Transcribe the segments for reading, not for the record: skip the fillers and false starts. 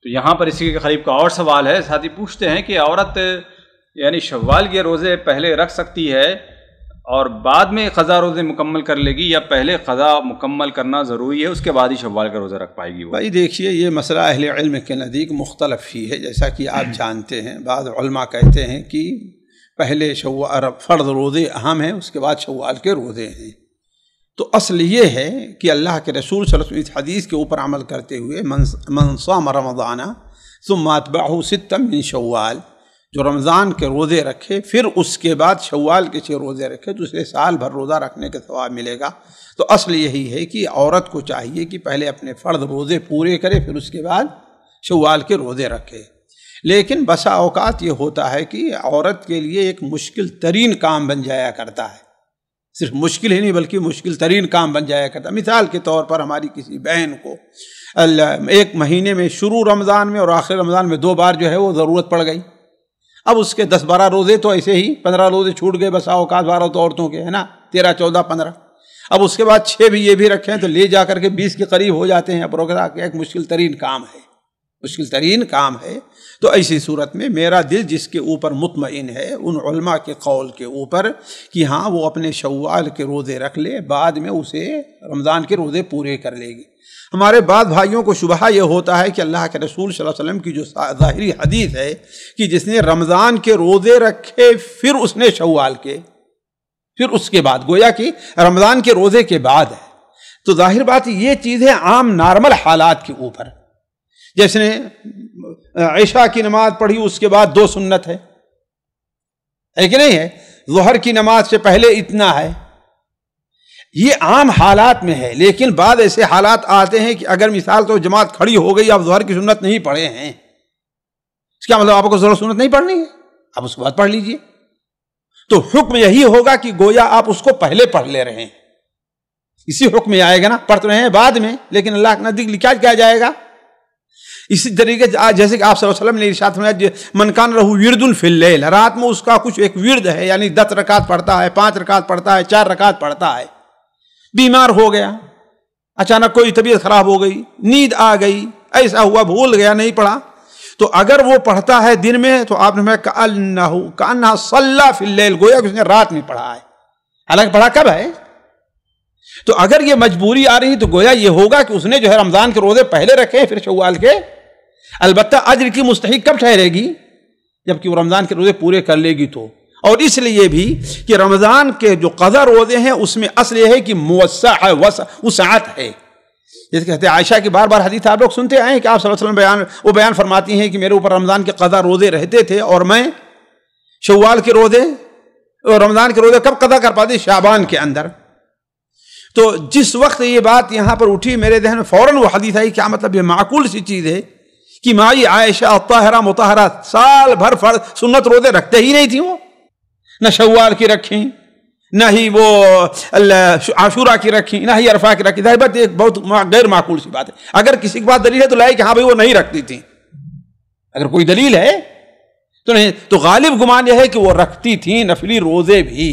تو یہاں پر اسی کے قریب کا اور سوال ہے، ساتھی پوچھتے ہیں کہ عورت یعنی شوال کے روزے پہلے رکھ سکتی ہے اور بعد میں قضا روزے مکمل کر لے گی، یا پہلے قضا مکمل کرنا ضروری ہے اس کے بعد ہی شوال کا روزہ رکھ پائے گی وہ؟ بھائی دیکھیے، یہ مسئلہ اہل علم کے نزدیک مختلف ہی ہے، جیسا کہ آپ جانتے ہیں۔ بعض علماء کہتے ہیں کہ پہلے فرض روزے اہم ہیں، اس کے بعد شوال کے روزے ہیں۔ تو اصل یہ ہے کہ اللہ کے رسول صلی اللہ علیہ وسلم اس حدیث کے اوپر عمل کرتے ہوئے من صام رمضان ثم اتبعہ ستا من شوال، جو رمضان کے روزے رکھے پھر اس کے بعد شوال کے 6 روزے رکھے تو اسے سال بھر روزہ رکھنے کا ثواب ملے گا۔ تو اصل یہی ہے کہ عورت کو چاہیے کہ پہلے اپنے فرض روزے پورے کرے، پھر اس کے بعد شوال کے روزے رکھے۔ لیکن بسا اوقات یہ ہوتا ہے کہ عورت کے لیے ایک مشکل ترین کام بن جایا کرتا ہے، صرف مشکل ہی نہیں بلکہ مشکل ترین کام بن جایا کرتا ہے۔ مثال کے طور پر ہماری کسی بہن کو ایک مہینے میں شروع رمضان میں اور آخر رمضان میں 2 بار جو ہے وہ ضرورت پڑ گئی۔ اب اس کے 10-12 روزے تو ایسے ہی 15 روزے چھوٹ گئے، بسا اوقات 12 تو عورتوں کے ہے نا، 13, 14, 15۔ اب اس کے بعد 6 بھی یہ بھی رکھیں تو لے جا کر کے 20 کے قریب ہو جاتے ہیں۔ پروگرام ایک مشکل ترین کام ہے، مشکل ترین کام ہے۔ تو ایسی صورت میں میرا دل جس کے اوپر مطمئن ہے ان علماء کے قول کے اوپر کہ ہاں وہ اپنے شوال کے روزے رکھ لے، بعد میں اسے رمضان کے روزے پورے کر لے گی۔ ہمارے بعض بھائیوں کو شبہ یہ ہوتا ہے کہ اللہ کے رسول صلی اللہ علیہ وسلم کی جو ظاہری حدیث ہے کہ جس نے رمضان کے روزے رکھے پھر اس نے شوال کے، پھر اس کے بعد، گویا کہ رمضان کے روزے کے بعد ہے۔ تو ظاہر بات یہ چیز ہے عام نارمل حالات کے اوپر، جیسے عشاء کی نماز پڑھی اس کے بعد 2 سنت ہے کہ نہیں ہے، ظہر کی نماز سے پہلے اتنا ہے، یہ عام حالات میں ہے۔ لیکن بعض ایسے حالات آتے ہیں کہ اگر مثال تو جماعت کھڑی ہو گئی، آپ ظہر کی سنت نہیں پڑھے ہیں، اس کا مطلب آپ کو ظہر سنت نہیں پڑھنی ہے، آپ اس کے بعد پڑھ لیجئے۔ تو حکم یہی ہوگا کہ گویا آپ اس کو پہلے پڑھ لے رہے ہیں، اسی حکم میں آئے گا نا، پڑھ رہے ہیں بعد میں لیکن اللہ کے نزدیک لکھا کیا جائے گا۔ اسی طریقے جیسے کہ آپ صلی اللہ علیہ وسلم نے ارشاد فرمایا من کان لہ ورد فی اللیل، رات میں اس کا کچھ ایک ورد ہے، یعنی 10 رکعت پڑھتا ہے، 5 رکعت پڑھتا ہے، 4 رکعت پڑھتا ہے۔ بیمار ہو گیا، اچانک کوئی طبیعت خراب ہو گئی، نیند آ گئی، ایسا ہوا بھول گیا نہیں پڑھا، تو اگر وہ پڑھتا ہے دن میں تو آپ نے کأنہ صلی فی اللیل، گویا کہ اس نے رات میں پڑھا ہے، حالانکہ پڑھا کب ہے؟ تو اگر یہ مجبوری آ رہی تو گویا یہ ہوگا کہ اس نے جو ہے رمضان کے روزے پہلے رکھے پھر شوال کے۔ البتہ اجر کی مستحق کب ٹھہرے گی؟ جبکہ وہ رمضان کے روزے پورے کر لے گی تو۔ اور اس لیے بھی کہ رمضان کے جو قضا روزے ہیں اس میں اصل یہ ہے کہ موسع ہے، وسعت ہے۔ جیسے کہتے ہیں عائشہ کی بار بار حدیث آپ لوگ سنتے آئے ہیں کہ آپ صلی اللہ علیہ وسلم بیان فرماتی ہیں کہ میرے اوپر رمضان کے قضا روزے رہتے تھے اور میں شوال کے روزے اور رمضان کے روزے کب قضا کر پاتی؟ شعبان کے اندر۔ تو جس وقت یہ بات یہاں پر اٹھی میرے ذہن میں فوراً وہ حدیث آئی، کیا مطلب یہ معقول سی چیز ہے کہ مائی عائشہ طاہرہ مطہرہ سال بھر سنت روزے رکھتے ہی نہیں تھی، وہ نہ شوال کی رکھیں، نہ ہی وہ عاشورہ کی رکھیں، نہ ہی عرفہ کی رکھیں۔ ظاہر بات ایک بہت غیر معقول سی بات ہے۔ اگر کسی کے پاس دلیل ہے تو لائے کہ ہاں بھائی وہ نہیں رکھتی تھیں، اگر کوئی دلیل ہے تو نہیں، تو غالب گمان یہ ہے کہ وہ رکھتی تھیں نفلی روزے بھی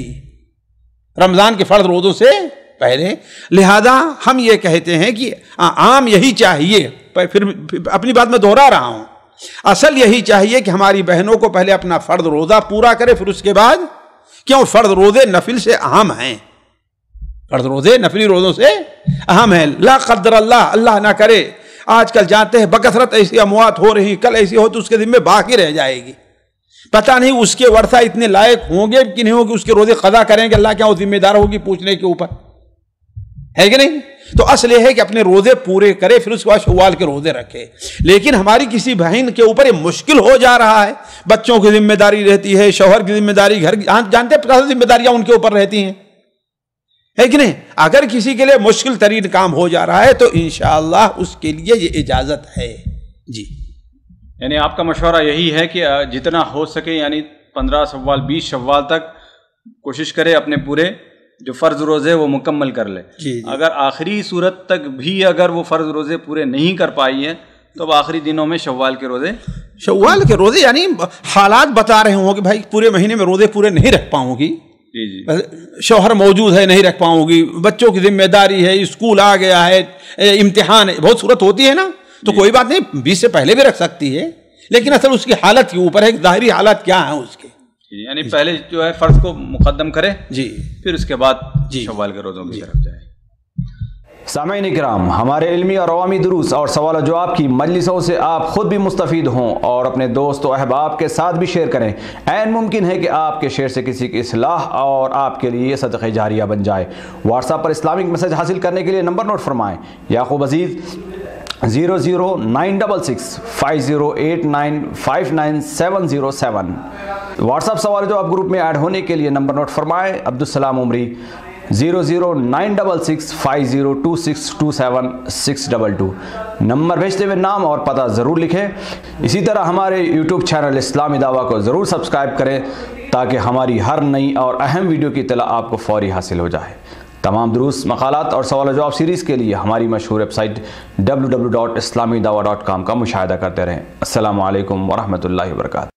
رمضان کے فرض روزوں سے پہلے۔ لہذا ہم یہ کہتے ہیں کہ عام یہی چاہیے، پھر اپنی بات میں دوہرا رہا ہوں، اصل یہی چاہیے کہ ہماری بہنوں کو پہلے اپنا فرض روزہ پورا کرے، پھر اس کے بعد، کیوں فرض روزے نفل سے اہم ہیں، فرض روزے نفلی روزوں سے اہم ہیں۔ لا قدر اللہ، اللہ نہ کرے، آج کل جانتے ہیں بکثرت ایسی اموات ہو رہی، کل ایسی ہو تو اس کے ذمہ باقی رہ جائے گی، پتہ نہیں اس کے ورثہ اتنے لائق ہوں گے کہ نہیں ہوں گے اس کے روزے قضا کریں گے، اللہ کیا وہ ذمہ دار ہوگی پوچھنے کے اوپر، ہے کہ نہیں؟ تو اصل یہ ہے کہ اپنے روزے پورے کرے پھر اس کے بعد شوال کے روزے رکھے۔ لیکن ہماری کسی بہن کے اوپر یہ مشکل ہو جا رہا ہے، بچوں کی ذمہ داری رہتی ہے، شوہر کی ذمہ داری، گھر کی، جانتے ہیں 50 ذمہ داریاں ان کے اوپر رہتی ہیں، ہے کہ نہیں؟ اگر کسی کے لیے مشکل ترین کام ہو جا رہا ہے تو انشاءاللہ اس کے لیے یہ اجازت ہے۔ جی، یعنی آپ کا مشورہ یہی ہے کہ جتنا ہو سکے یعنی 15 شوال 20 شوال تک کوشش کرے اپنے پورے جو فرض روزے وہ مکمل کر لے۔ جی اگر آخری صورت تک بھی اگر وہ فرض روزے پورے نہیں کر پائی ہیں تو اب آخری دنوں میں شوال کے روزے یعنی حالات بتا رہے ہوں کہ بھائی پورے مہینے میں روزے پورے نہیں رکھ پاؤں گی، جی شوہر موجود ہے نہیں رکھ پاؤں گی، بچوں کی ذمہ داری ہے، اسکول آ گیا ہے، امتحان ہے، بہت صورت ہوتی ہے نا، تو کوئی بات نہیں 20 سے پہلے بھی رکھ سکتی ہے، لیکن اصل اس کی حالت کے اوپر ہے کہ ظاہری حالات کیا ہیں اس کے، یعنی پہلے جو ہے فرض کو مقدم کرے جی، پھر اس کے بعد شوال کے روزوں کی طرف جائے۔ سامعین کرام، ہمارے علمی اور عوامی دروس اور سوال و جواب کی مجلسوں سے آپ خود بھی مستفید ہوں اور اپنے دوست و احباب کے ساتھ بھی شیئر کریں۔ عین ممکن ہے کہ آپ کے شیئر سے کسی کی اصلاح اور آپ کے لیے صدقہ جاریہ بن جائے۔ واٹس ایپ پر اسلامک میسج حاصل کرنے کے لیے نمبر نوٹ فرمائیں: یعقوب عزیز 00966 5089 59707۔ واٹس ایپ سوال و جواب گروپ میں ایڈ ہونے کے لیے نمبر نوٹ فرمائیں: عبدالسلام عمری 00966 502627 نمبر بھیجتے ہوئے نام اور پتہ ضرور لکھیں۔ اسی طرح ہمارے یوٹیوب چینل اسلامی دعویٰ کو ضرور سبسکرائب کریں تاکہ ہماری ہر نئی اور اہم ویڈیو کی اطلاع آپ کو فوری حاصل ہو جائے۔ تمام دروس، مقالات اور سوال و جواب سیریز کے لیے ہماری مشہور ویب سائٹ www.islamidawah.com کا مشاہدہ کرتے رہیں۔ السلام علیکم ورحمۃ اللہ وبرکاتہ۔